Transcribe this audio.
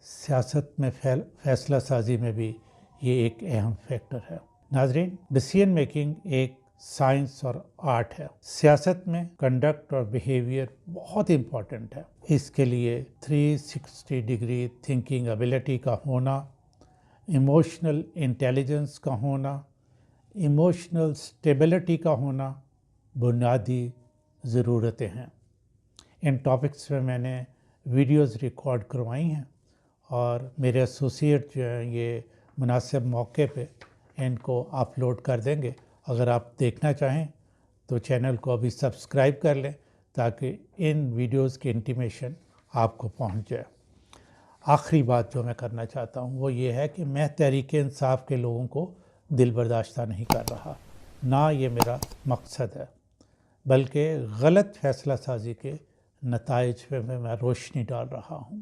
سیاست میں فیصلہ سازی میں بھی یہ ایک اہم فیکٹر ہے۔ ناظرین، ڈیسیژن میکنگ ایک سائنس اور آرٹ ہے۔ سیاست میں کنڈکٹ اور بیہیویئر بہت امپورٹنٹ ہے۔ اس کے لیے 360 ڈگری تھنکنگ ایبلٹی کا ہونا، ایموشنل انٹیلیجنس کا ہونا، ایموشنل اسٹیبلٹی کا ہونا بنیادی ضرورتیں ہیں۔ ان ٹاپکس پہ میں نے ویڈیوز ریکارڈ کروائی ہیں اور میرے ایسوسیٹ جو ہیں یہ مناسب موقع پہ ان کو اپلوڈ کر دیں گے۔ اگر آپ دیکھنا چاہیں تو چینل کو ابھی سبسکرائب کر لیں تاکہ ان ویڈیوز کی انٹیمیشن آپ کو پہنچ جائے۔ آخری بات جو میں کرنا چاہتا ہوں وہ یہ ہے کہ میں تحریک انصاف کے لوگوں کو دل برداشتہ نہیں کر رہا، نہ یہ میرا مقصد ہے، بلکہ غلط فیصلہ سازی کے نتائج پہ میں روشنی ڈال رہا ہوں۔